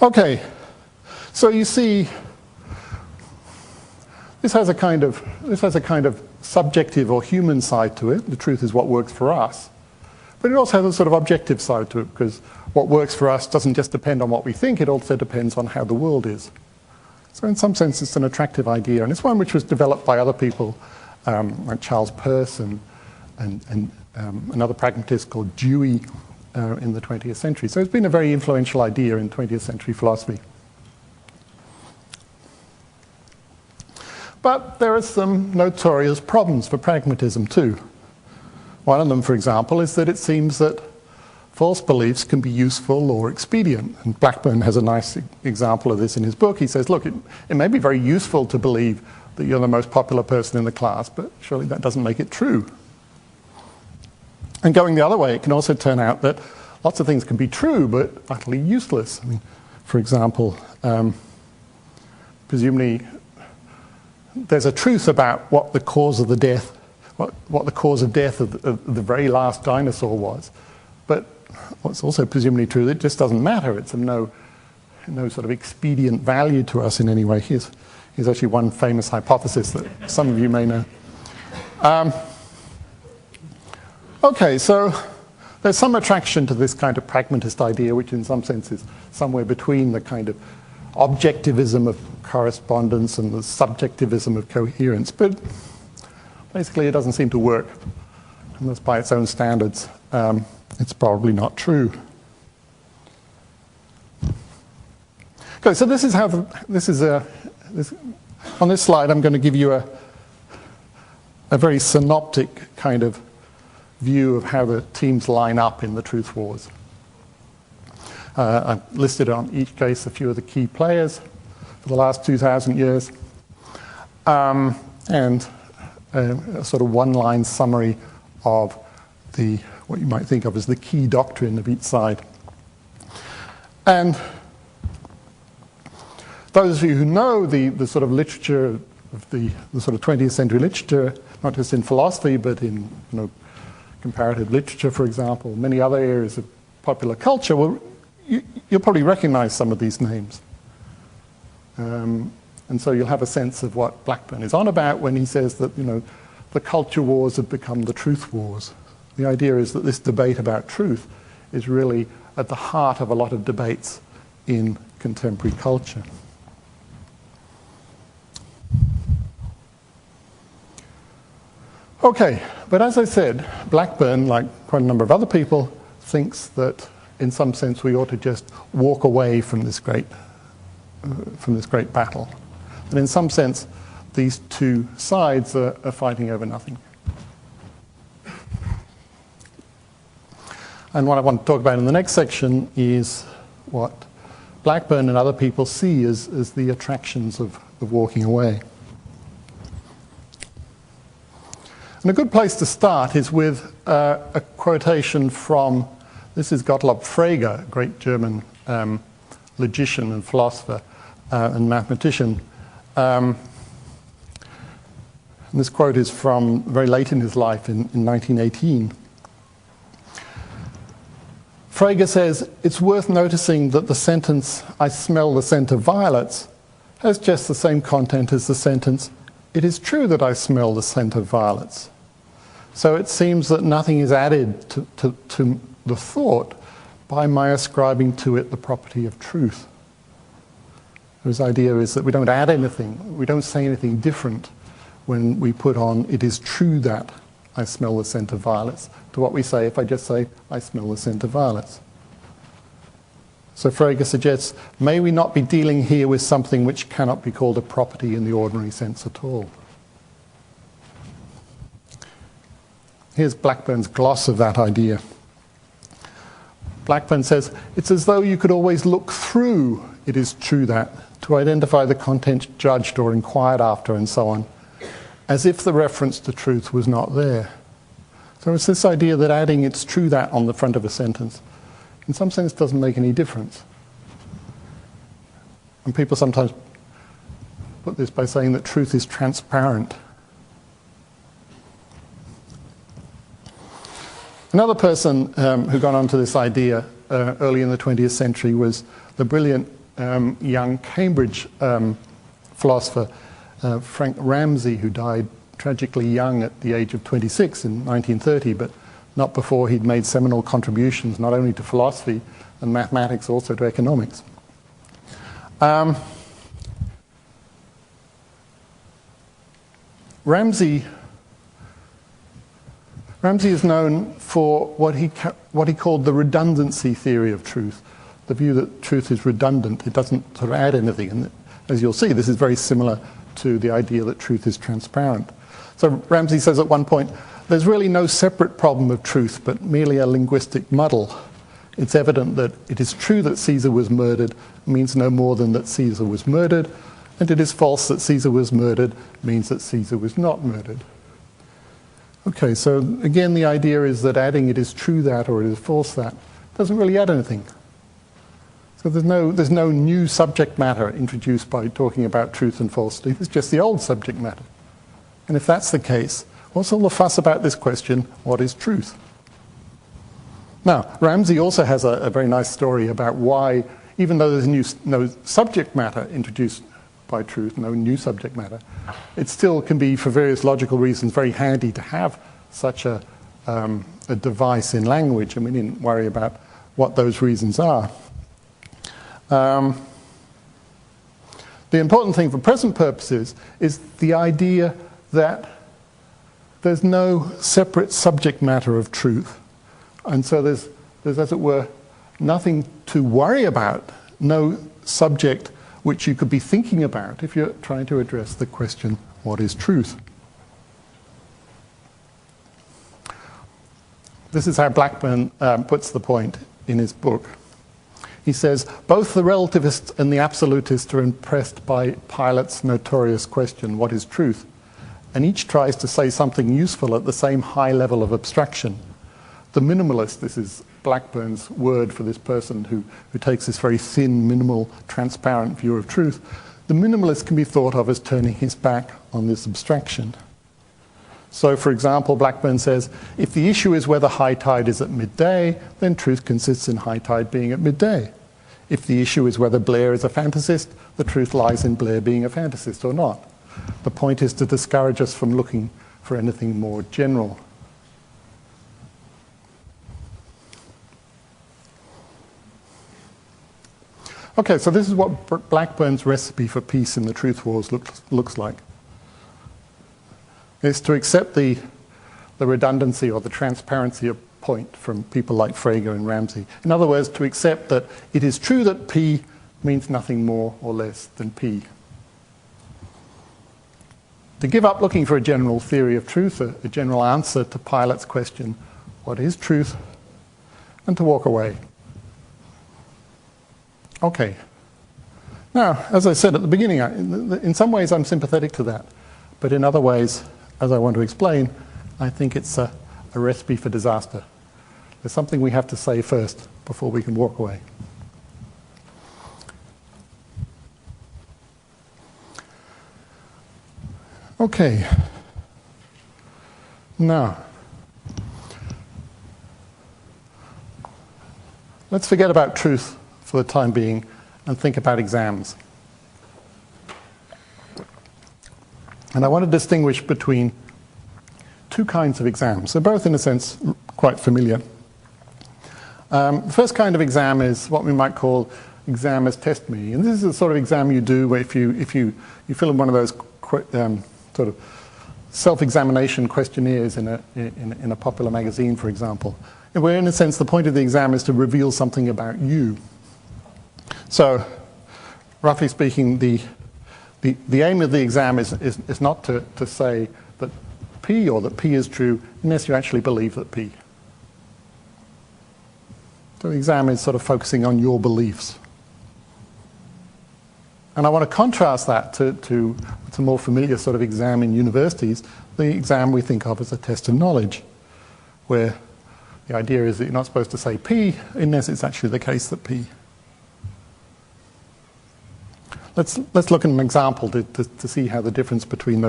Okay, so you see, this has a kind of subjective or human side to it. The truth is what works for us. But it also has a sort of objective side to it, because what works for us doesn't just depend on what we think, it also depends on how the world is. So in some sense it's an attractive idea, and it's one which was developed by other people, like Charles Peirce and another pragmatist called Dewey in the 20th century. So it's been a very influential idea in 20th century philosophy. But there are some notorious problems for pragmatism too. One of them, for example, is that it seems that false beliefs can be useful or expedient. And Blackburn has a nice example of this in his book. He says, look, it may be very useful to believe that you're the most popular person in the class, but surely that doesn't make it true. And going the other way, it can also turn out that lots of things can be true, but utterly useless. I mean, for example, presumably there's a truth about what the cause of the death, what the cause of death of the very last dinosaur was. But what's also presumably true, it just doesn't matter. It's of no sort of expedient value to us in any way. Here's actually one famous hypothesis that some of you may know. Okay, so there's some attraction to this kind of pragmatist idea, which in some sense is somewhere between the kind of objectivism of correspondence and the subjectivism of coherence. But basically it doesn't seem to work. And that's by its own standards. It's probably not true. Okay, so this is how on this slide I'm going to give you a very synoptic kind of view of how the teams line up in the truth wars. I've listed on each case a few of the key players for the last 2,000 years, and a sort of one-line summary of what you might think of as the key doctrine of each side. And those of you who know the sort of literature of the sort of 20th century literature, not just in philosophy, but in comparative literature, for example, many other areas of popular culture, well, you'll probably recognize some of these names. And so you'll have a sense of what Blackburn is on about when he says that, the culture wars have become the truth wars. The idea is that this debate about truth is really at the heart of a lot of debates in contemporary culture. Okay, but as I said, Blackburn, like quite a number of other people, thinks that in some sense we ought to just walk away from this great battle. And in some sense, these two sides are fighting over nothing. And what I want to talk about in the next section is what Blackburn and other people see as the attractions of walking away. And a good place to start is with a quotation from, this is Gottlob Frege, a great German logician and philosopher and mathematician. And this quote is from very late in his life in 1918. Frege says, "It's worth noticing that the sentence, 'I smell the scent of violets,' has just the same content as the sentence, 'It is true that I smell the scent of violets.' So it seems that nothing is added to the thought by my ascribing to it the property of truth." His idea is that we don't add anything, we don't say anything different when we put on, "It is true that I smell the scent of violets," to what we say if I just say, "I smell the scent of violets." So Frege suggests, may we not be dealing here with something which cannot be called a property in the ordinary sense at all? Here's Blackburn's gloss of that idea. Blackburn says, "It's as though you could always look through 'it is true that' to identify the content judged or inquired after and so on, as if the reference to truth was not there." So it's this idea that adding "it's true that" on the front of a sentence, in some sense, doesn't make any difference. And people sometimes put this by saying that truth is transparent. Another person who got onto this idea early in the 20th century was the brilliant young Cambridge philosopher, Frank Ramsey, who died tragically young at the age of 26 in 1930, but not before he'd made seminal contributions not only to philosophy and mathematics, also to economics. Ramsey is known for what he called the redundancy theory of truth, the view that truth is redundant, it doesn't sort of add anything. And as you'll see, this is very similar to the idea that truth is transparent. So Ramsey says at one point, there's really no separate problem of truth, but merely a linguistic muddle. It's evident that it is true that Caesar was murdered means no more than that Caesar was murdered, and it is false that Caesar was murdered means that Caesar was not murdered. Okay, so again the idea is that adding it is true that or it is false that doesn't really add anything. So there's no new subject matter introduced by talking about truth and falsity, it's just the old subject matter. And if that's the case, what's all the fuss about this question, what is truth? Now, Ramsey also has a very nice story about why, even though there's no subject matter introduced by truth, no new subject matter, it still can be, for various logical reasons, very handy to have such a device in language, and we needn't worry about what those reasons are. The important thing for present purposes is the idea that there's no separate subject matter of truth, and so there's as it were, nothing to worry about, no subject which you could be thinking about if you're trying to address the question, what is truth? This is how Blackburn puts the point in his book. He says, both the relativists and the absolutists are impressed by Pilate's notorious question, what is truth? And each tries to say something useful at the same high level of abstraction. The minimalist, this is Blackburn's word for this person who takes this very thin, minimal, transparent view of truth, the minimalist can be thought of as turning his back on this abstraction. So, for example, Blackburn says, if the issue is whether high tide is at midday, then truth consists in high tide being at midday. If the issue is whether Blair is a fantasist, the truth lies in Blair being a fantasist or not. The point is to discourage us from looking for anything more general. Okay, so this is what Blackburn's recipe for peace in the truth wars looks like. It's to accept the redundancy or the transparency of point from people like Frege and Ramsey. In other words, to accept that it is true that P means nothing more or less than P. To give up looking for a general theory of truth, a general answer to Pilate's question, what is truth? And to walk away. Okay. Now, as I said at the beginning, in some ways I'm sympathetic to that, but in other ways, as I want to explain, I think it's a recipe for disaster. There's something we have to say first before we can walk away. Okay. Now, let's forget about truth for the time being and think about exams. And I want to distinguish between two kinds of exams. They're both, in a sense, quite familiar. The first kind of exam is what we might call exam as test me. And this is the sort of exam you do where if you fill in one of those sort of self-examination questionnaires in a popular magazine, for example, where, in a sense, the point of the exam is to reveal something about you. So, roughly speaking, the aim of the exam is not to say that P or that P is true unless you actually believe that P. So the exam is sort of focusing on your beliefs. And I want to contrast that to a more familiar sort of exam in universities, the exam we think of as a test of knowledge, where the idea is that you're not supposed to say P unless it's actually the case that P. Let's look at an example to see how the difference between those